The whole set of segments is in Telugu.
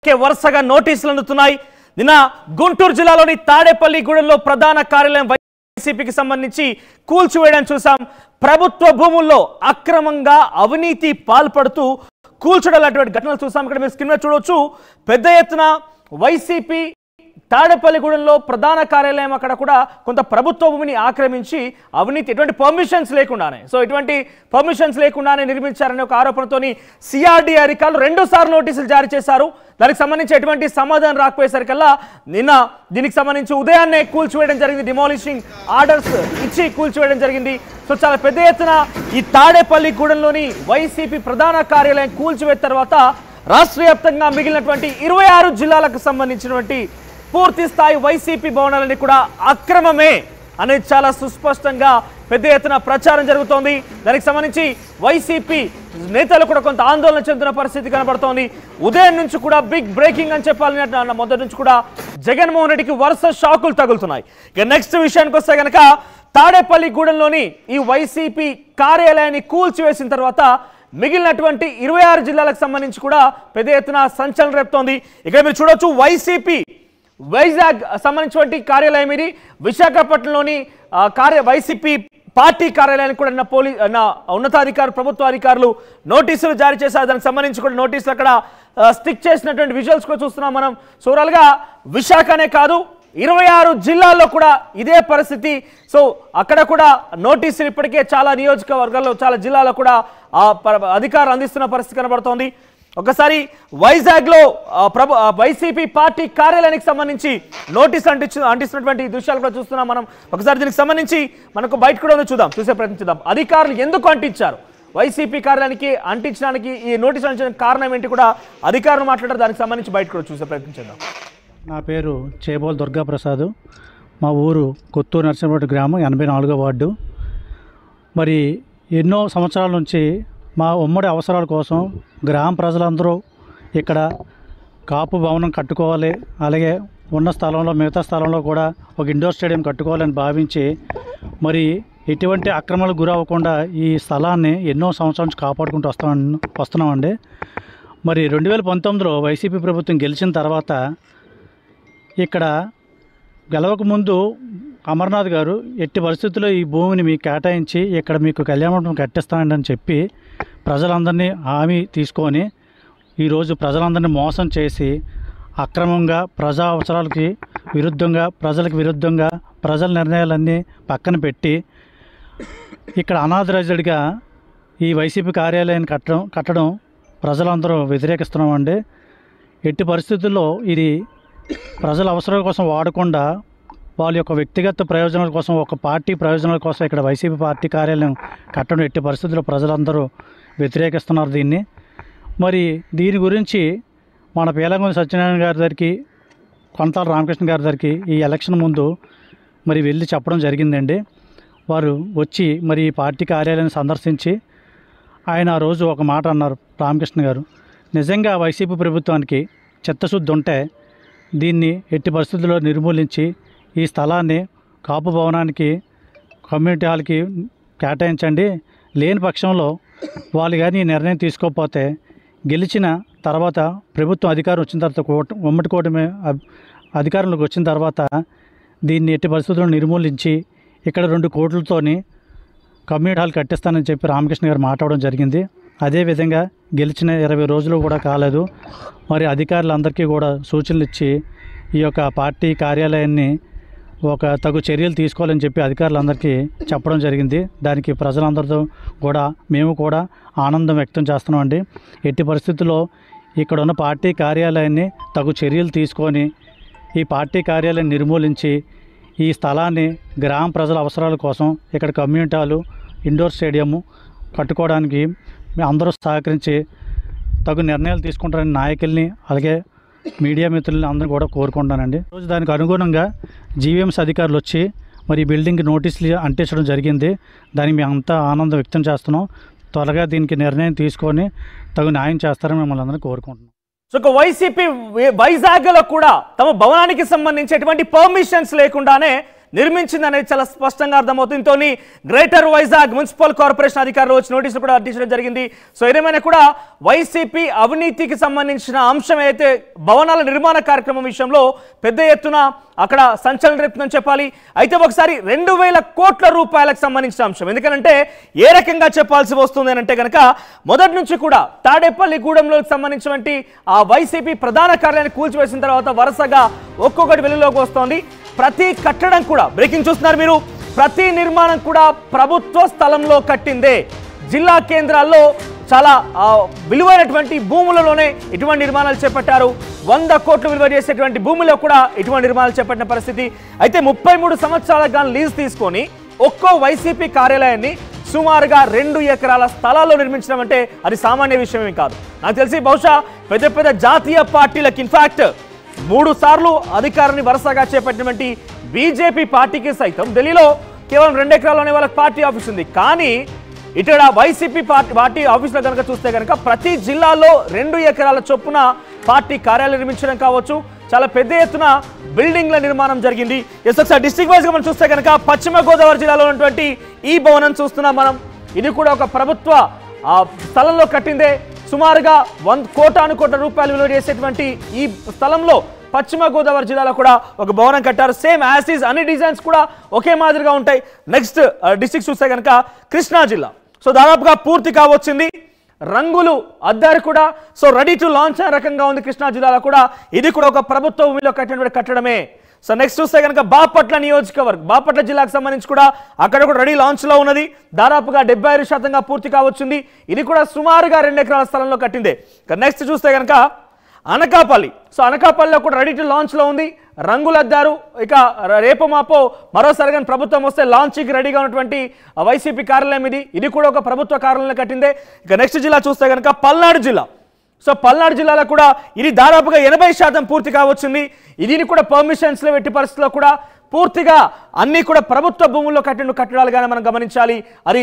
వరుసగా నోటీసులు అందుతున్నాయి. నిన్న గుంటూరు జిల్లాలోని తాడేపల్లిగూడెంలో ప్రధాన కార్యాలయం వైసీపీకి సంబంధించి కూల్చివేయడం చూసాం. ప్రభుత్వ భూముల్లో అక్రమంగా అవినీతి పాల్పడుతూ కూల్చడాలటువంటి ఘటనలు చూసాం. ఇక్కడ మీరు స్క్రీన్ మీద చూడవచ్చు. పెద్ద ఎత్తున వైసీపీ తాడేపల్లిగూడెంలో ప్రధాన కార్యాలయం అక్కడ కూడా కొంత ప్రభుత్వ భూమిని ఆక్రమించి అవినీతి ఎటువంటి పర్మిషన్స్ లేకుండానే నిర్మించారనే ఒక ఆరోపణతోని సిఆర్డీ అధికారులు 2 సార్లు నోటీసులు జారీ చేశారు. దానికి సంబంధించి ఎటువంటి సమాధానం రాకపోయేసరికల్లా నిన్న దీనికి సంబంధించి ఉదయాన్నే కూల్చివేయడం జరిగింది. డిమాలిషింగ్ ఆర్డర్స్ ఇచ్చి కూల్చివేయడం జరిగింది. సో చాలా పెద్ద ఎత్తున ఈ తాడేపల్లిగూడెంలోని వైసీపీ ప్రధాన కార్యాలయం కూల్చివేత తర్వాత రాష్ట్ర వ్యాప్తంగా మిగిలినటువంటి 26 జిల్లాలకు సంబంధించినటువంటి పూర్తి స్థాయి వైసీపీ భవనాలన్నీ కూడా అక్రమమే అనేది చాలా సుస్పష్టంగా పెద్ద ఎత్తున ప్రచారం జరుగుతోంది. దానికి సంబంధించి వైసీపీ నేతలు కూడా కొంత ఆందోళన చెందుతున్న పరిస్థితి కనబడుతోంది. ఉదయం నుంచి కూడా బిగ్ బ్రేకింగ్ అని చెప్పాలని మొదటి నుంచి కూడా జగన్మోహన్ రెడ్డికి వరుస షాకులు తగులుతున్నాయి. ఇక నెక్స్ట్ విషయానికి వస్తే కనుక తాడేపల్లిగూడెంలోని ఈ వైసీపీ కార్యాలయాన్ని కూల్చివేసిన తర్వాత మిగిలినటువంటి 26 జిల్లాలకు సంబంధించి కూడా పెద్ద ఎత్తున సంచలనం రేపుతోంది. ఇక్కడ మీరు చూడొచ్చు, వైసీపీ వైజాగ్ సంబంధించినటువంటి కార్యాలయం ఇది. విశాఖపట్నంలోని వైసీపీ పార్టీ కార్యాలయానికి కూడా ఉన్నతాధికారులు ప్రభుత్వ అధికారులు నోటీసులు జారీ చేశారు. దానికి సంబంధించి కూడా నోటీసులు అక్కడ స్టిక్ చేసినటువంటి విజువల్స్ కూడా చూస్తున్నాం మనం. సోరాలుగా విశాఖనే కాదు 26 జిల్లాల్లో కూడా ఇదే పరిస్థితి. సో అక్కడ కూడా నోటీసులు ఇప్పటికే చాలా నియోజకవర్గాల్లో చాలా జిల్లాల్లో కూడా అధికారులు అందిస్తున్న పరిస్థితి కనబడుతోంది. ఒకసారి వైజాగ్లో వైసీపీ పార్టీ కార్యాలయానికి సంబంధించి నోటీసులు అంటిస్తున్నటువంటి దృశ్యాలు కూడా చూస్తున్నాం మనం. ఒకసారి దీనికి సంబంధించి మనకు బయట కూడా చూసే ప్రయత్నించుదాం. అధికారులు ఎందుకు అంటించారు, వైసీపీ కార్యాలయానికి అంటించడానికి ఈ నోటీసులు అంటించడానికి కారణం ఏంటి కూడా అధికారులు మాట్లాడారు. దానికి సంబంధించి బయట కూడా చూసే ప్రయత్నించుదాం. నా పేరు చేబోల్ దుర్గాప్రసాద్. మా ఊరు కొత్తూరు నరసింహపేట గ్రామం 84వ వార్డు. మరి ఎన్నో సంవత్సరాల నుంచి మా ఉమ్మడి అవసరాల కోసం గ్రామ ప్రజలందరూ ఇక్కడ కాపు భవనం కట్టుకోవాలి, అలాగే ఉన్న స్థలంలో మిగతా స్థలంలో కూడా ఒక ఇండోర్ స్టేడియం కట్టుకోవాలని భావించి మరి ఎటువంటి అక్రమాలకు గురవ్వకుండా ఈ స్థలాన్ని ఎన్నో సంవత్సరాల నుంచి కాపాడుకుంటూ వస్తున్నామండి. మరి 2019లో వైసీపీ ప్రభుత్వం గెలిచిన తర్వాత ఇక్కడ గెలవకముందు అమర్నాథ్ గారు ఎట్టి పరిస్థితుల్లో ఈ భూమిని మీకు కేటాయించి ఇక్కడ మీకు కళ్యాణమండపం కట్టిస్తానని చెప్పి ప్రజలందరినీ హామీ తీసుకొని ఈరోజు ప్రజలందరినీ మోసం చేసి అక్రమంగా ప్రజా అవసరాలకి విరుద్ధంగా ప్రజలకు విరుద్ధంగా ప్రజల నిర్ణయాలన్నీ పక్కన పెట్టి ఇక్కడ అనాథరైజ్డ్గా ఈ వైసీపీ కార్యాలయాన్ని కట్టడం ప్రజలందరూ వ్యతిరేకిస్తున్నామండి. ఎట్టి పరిస్థితుల్లో ఇది ప్రజల అవసరాల కోసం వాడకుండా వాళ్ళ యొక్క వ్యక్తిగత ప్రయోజనాల కోసం ఒక పార్టీ ప్రయోజనాల కోసం ఇక్కడ వైసీపీ పార్టీ కార్యాలయం కట్టడం ఎట్టి పరిస్థితుల్లో ప్రజలందరూ వ్యతిరేకిస్తున్నారు దీన్ని. మరి దీని గురించి మన పీలగొంది సత్యనారాయణ గారి దగ్గరికి కొంతాల రామకృష్ణ గారి దగ్గరికి ఈ ఎలక్షన్ ముందు మరి వెళ్ళి చెప్పడం జరిగిందండి. వారు వచ్చి మరి ఈ పార్టీ కార్యాలయాన్ని సందర్శించి ఆయన ఆ రోజు ఒక మాట అన్నారు. రామకృష్ణ గారు, నిజంగా వైసీపీ ప్రభుత్వానికి చిత్తశుద్ధి ఉంటే దీన్ని ఎట్టి పరిస్థితుల్లో నిర్మూలించి ఈ స్థలాన్ని కాపు భవనానికి కమ్యూనిటీ హాల్కి కేటాయించండి. లేని పక్షంలో వాళ్ళు కానీ ఈ నిర్ణయం తీసుకోకపోతే గెలిచిన తర్వాత ప్రభుత్వం అధికారం వచ్చిన తర్వాత ఉమ్మడి కూటమి అధికారంలోకి వచ్చిన తర్వాత దీన్ని ఎట్టి పరిస్థితుల్లో నిర్మూలించి ఇక్కడ 2 కోట్లతోని కమ్యూనిటీ హాల్ కట్టిస్తానని చెప్పి రామకృష్ణ గారు మాట్లాడడం జరిగింది. అదేవిధంగా గెలిచిన 20 రోజులు కూడా కాలేదు. మరి అధికారులందరికీ కూడా సూచనలు ఇచ్చి ఈ యొక్క పార్టీ కార్యాలయాన్ని ఒక తగు చర్యలు తీసుకోవాలని చెప్పి అధికారులందరికీ చెప్పడం జరిగింది. దానికి ప్రజలందరితో కూడా మేము కూడా ఆనందం వ్యక్తం చేస్తున్నామండి. ఎట్టి పరిస్థితుల్లో ఇక్కడ ఉన్న పార్టీ కార్యాలయాన్ని తగు చర్యలు తీసుకొని ఈ పార్టీ కార్యాలయాన్ని నిర్మూలించి ఈ స్థలాన్ని గ్రామ ప్రజల అవసరాల కోసం ఇక్కడ కమ్యూనిటీ హాలు ఇండోర్ స్టేడియము కట్టుకోవడానికి అందరూ సహకరించి తగు నిర్ణయాలు తీసుకుంటారని నాయకుల్ని అలాగే మీడియా మిత్రులని అందరూ కూడా కోరుకుంటానండి. రోజు దానికి అనుగుణంగా జీవీఎంసీ అధికారులు వచ్చి మరి బిల్డింగ్కి నోటీసులు అంటించడం జరిగింది. దానికి మేము అంతా ఆనందం వ్యక్తం చేస్తున్నాం. త్వరగా దీనికి నిర్ణయం తీసుకొని తగు న్యాయం చేస్తారని మిమ్మల్ని అందరూ కోరుకుంటున్నాం. సో వైసీపీ వైజాగ్లో కూడా తమ భవనానికి సంబంధించి ఎటువంటి పర్మిషన్స్ లేకుండానే నిర్మించింది అనేది చాలా స్పష్టంగా అర్థమవుతుంది. దీంతో గ్రేటర్ వైజాగ్ మున్సిపల్ కార్పొరేషన్ అధికారులు వచ్చి నోటీసులు కూడా అందించడం జరిగింది. సో ఏదేమైనా కూడా వైసీపీ అవినీతికి సంబంధించిన అంశం అయితే భవనాల నిర్మాణ కార్యక్రమం విషయంలో పెద్ద ఎత్తున అక్కడ సంచలనం రేపుతుందని చెప్పాలి. అయితే ఒకసారి 2,000 కోట్ల రూపాయలకు సంబంధించిన అంశం, ఎందుకంటే ఏ రకంగా చెప్పాల్సి వస్తుంది అని అంటే కనుక మొదటి నుంచి కూడా తాడేపల్లి గూడెంలో సంబంధించినటువంటి ఆ వైసీపీ ప్రధాన కార్యాలయాన్ని కూల్చివేసిన తర్వాత వరుసగా ఒక్కొక్కటి వెలుగులోకి వస్తోంది. ప్రతి కట్టడం కూడా బ్రేకింగ్ చూస్తున్నారు మీరు, ప్రతి నిర్మాణం కూడా ప్రభుత్వ స్థలంలో కట్టిందే. జిల్లా కేంద్రాల్లో చాలా విలువైనటువంటి భూములలోనే ఇటువంటి నిర్మాణాలు చేపట్టారు. 100 కోట్లు విలువ చేసేటువంటి భూమిలో కూడా ఇటువంటి నిర్మాణాలు చేపట్టిన పరిస్థితి. అయితే 33 సంవత్సరాలకు గాను లీజ్ తీసుకొని ఒక్కో వైసీపీ కార్యాలయాన్ని సుమారుగా 2 ఎకరాల స్థలాల్లో నిర్మించడం అంటే అది సామాన్య విషయమే కాదు. నాకు తెలిసి బహుశా పెద్ద పెద్ద జాతీయ పార్టీలకు ఇన్ఫాక్ట్ 3 సార్లు అధికారాన్ని వరుసగా చేపట్టినటువంటి బీజేపీ పార్టీకి సైతం ఢిల్లీలో కేవలం 2 ఎకరాల్లోనే వాళ్ళకి పార్టీ ఆఫీస్ ఉంది. కానీ ఇక్కడ వైసీపీ పార్టీ ఆఫీసులో కనుక చూస్తే కనుక ప్రతి జిల్లాలో 2 ఎకరాల చొప్పున పార్టీ కార్యాలయం నిర్మించడం కావచ్చు, చాలా పెద్ద ఎత్తున బిల్డింగ్ల నిర్మాణం జరిగింది. ఒకసారి డిస్ట్రిక్ట్ వైజ్గా మనం చూస్తే కనుక పశ్చిమ గోదావరి జిల్లాలో ఉన్నటువంటి ఈ భవనం చూస్తున్నాం మనం. ఇది కూడా ఒక ప్రభుత్వ స్థలంలో కట్టిందే. సుమారుగా 100 కోట్ల రూపాయలు విలువ చేసేటువంటి ఈ స్థలంలో పశ్చిమ గోదావరి జిల్లాలో కూడా ఒక భవనం కట్టారు. సేమ్ యాజ్ ఈజ్, అన్ని డిజైన్స్ కూడా ఒకే మాదిరిగా ఉంటాయి. నెక్స్ట్ డిస్ట్రిక్ట్ చూస్తే కనుక కృష్ణా జిల్లా. సో దాదాపుగా పూర్తి కావచ్చింది, రంగులు అద్దారు కూడా. సో రెడీ టు లాంచ్ రకంగా ఉంది కృష్ణా జిల్లాలో కూడా. ఇది కూడా ఒక ప్రభుత్వ భూమిలో కట్టినటువంటి కట్టడమే. సో నెక్స్ట్ చూస్తే కనుక బాపట్ల నియోజకవర్గం, బాపట్ల జిల్లాకు సంబంధించి కూడా అక్కడ కూడా రెడీ లాంచ్లో ఉన్నది. దాదాపుగా 75% పూర్తి కావచ్చింది. ఇది కూడా సుమారుగా 2 ఎకరాల స్థలంలో కట్టిందే. నెక్స్ట్ చూస్తే కనుక అనకాపల్లి. సో అనకాపల్లిలో కూడా రెడీ టు లాంచ్లో ఉంది, రంగులు అద్దారు. ఇక రేపు మాపో మరోసారి కానీ ప్రభుత్వం వస్తే లాంచ్కి రెడీగా ఉన్నటువంటి వైసీపీ కార్యాలయం ఇది కూడా ఒక ప్రభుత్వ కార్యాలయంలో కట్టిందే. ఇక నెక్స్ట్ జిల్లా చూస్తే కనుక పల్నాడు జిల్లా. సో పల్నాడు జిల్లాలో కూడా ఇది దాదాపుగా 80% పూర్తి కావచ్చింది. దీన్ని కూడా పర్మిషన్స్లో ఎట్టి పరిస్థితుల్లో కూడా పూర్తిగా అన్నీ కూడా ప్రభుత్వ భూముల్లో కట్టిన కట్టడాలుగానే మనం గమనించాలి. అది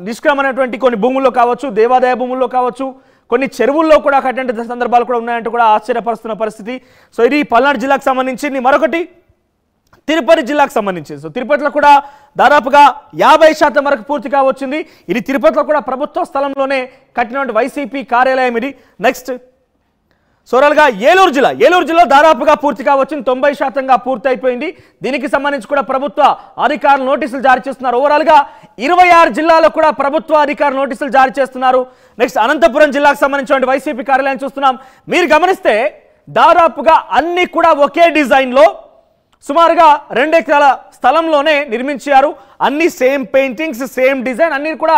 నిష్క్రమమైనటువంటి కొన్ని భూముల్లో కావచ్చు, దేవాదాయ భూముల్లో కావచ్చు, కొన్ని చెరువుల్లో కూడా కట్టిన సందర్భాలు కూడా ఉన్నాయంటూ కూడా ఆశ్చర్యపరుస్తున్న పరిస్థితి. సో ఇది పల్నాడు జిల్లాకు సంబంధించింది. మరొకటి తిరుపతి జిల్లాకు సంబంధించింది. సో తిరుపతిలో కూడా దాదాపుగా 50% వరకు పూర్తిగా వచ్చింది. ఇది తిరుపతిలో కూడా ప్రభుత్వ స్థలంలోనే కట్టినటువంటి వైసీపీ కార్యాలయం ఇది. నెక్స్ట్ సోరల్గా ఏలూరు జిల్లా దాదాపుగా పూర్తిగా వచ్చింది, 90% పూర్తి అయిపోయింది. దీనికి సంబంధించి కూడా ప్రభుత్వ అధికారులు నోటీసులు జారీ చేస్తున్నారు. ఓవరాల్గా 26 జిల్లాలో కూడా ప్రభుత్వ అధికారులు నోటీసులు జారీ చేస్తున్నారు. నెక్స్ట్ అనంతపురం జిల్లాకు సంబంధించిన వైసీపీ కార్యాలయం చూస్తున్నాం. మీరు గమనిస్తే దాదాపుగా అన్ని కూడా ఒకే డిజైన్లో సుమారుగా 2 ఎకరాల స్థలంలోనే నిర్మించారు. అన్ని సేమ్ పెయింటింగ్స్, సేమ్ డిజైన్, అన్ని కూడా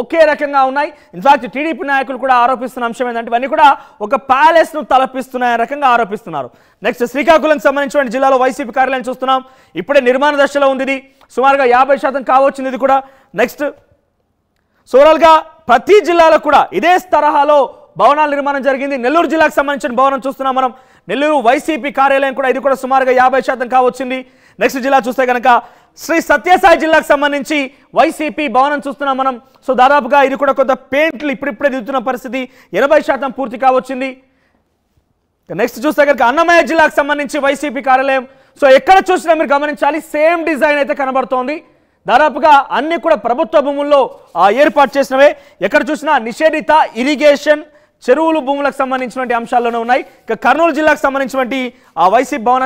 ఒకే రకంగా ఉన్నాయి. ఇన్ఫాక్ట్ టీడీపీ నాయకులు కూడా ఆరోపిస్తున్న అంశం ఏంటంటే ఇవన్నీ కూడా ఒక ప్యాలెస్ను తలపిస్తున్నాయి రకంగా ఆరోపిస్తున్నారు. నెక్స్ట్ శ్రీకాకుళంకి సంబంధించిన జిల్లాలో వైసీపీ కార్యాలయం చూస్తున్నాం. ఇప్పుడే నిర్మాణ దశలో ఉంది. ఇది సుమారుగా 50% కావచ్చింది. ఇది కూడా నెక్స్ట్ సోరల్గా ప్రతి జిల్లాలో కూడా ఇదే తరహాలో భవనాల నిర్మాణం జరిగింది. నెల్లూరు జిల్లాకు సంబంధించిన భవనం చూస్తున్నాం మనం. నెల్లూరు వైసీపీ కార్యాలయం కూడా ఇది కూడా సుమారుగా 50% కావచ్చింది. నెక్స్ట్ జిల్లా చూస్తే కనుక శ్రీ సత్యసాయి జిల్లాకు సంబంధించి వైసీపీ భవనం చూస్తున్నాం మనం. సో దాదాపుగా ఇది కూడా కొంత పెయింట్లు ఇప్పుడిప్పుడే దిగుతున్న పరిస్థితి, 80% పూర్తి కావచ్చింది. నెక్స్ట్ చూస్తే కనుక అన్నమయ్య జిల్లాకు సంబంధించి వైసీపీ కార్యాలయం. సో ఎక్కడ చూసినా మీరు గమనించాలి, సేమ్ డిజైన్ అయితే కనబడుతోంది. దాదాపుగా అన్ని కూడా ప్రభుత్వ భూముల్లో ఏర్పాటు చేసినవే. ఎక్కడ చూసినా నిషేధిత ఇరిగేషన్ చెరువులు భూములకు సంబంధించినటువంటి అంశాల్లోనే ఉన్నాయి. ఇక కర్నూలు జిల్లాకు సంబంధించినటువంటి వైసీపీ భవనాన్ని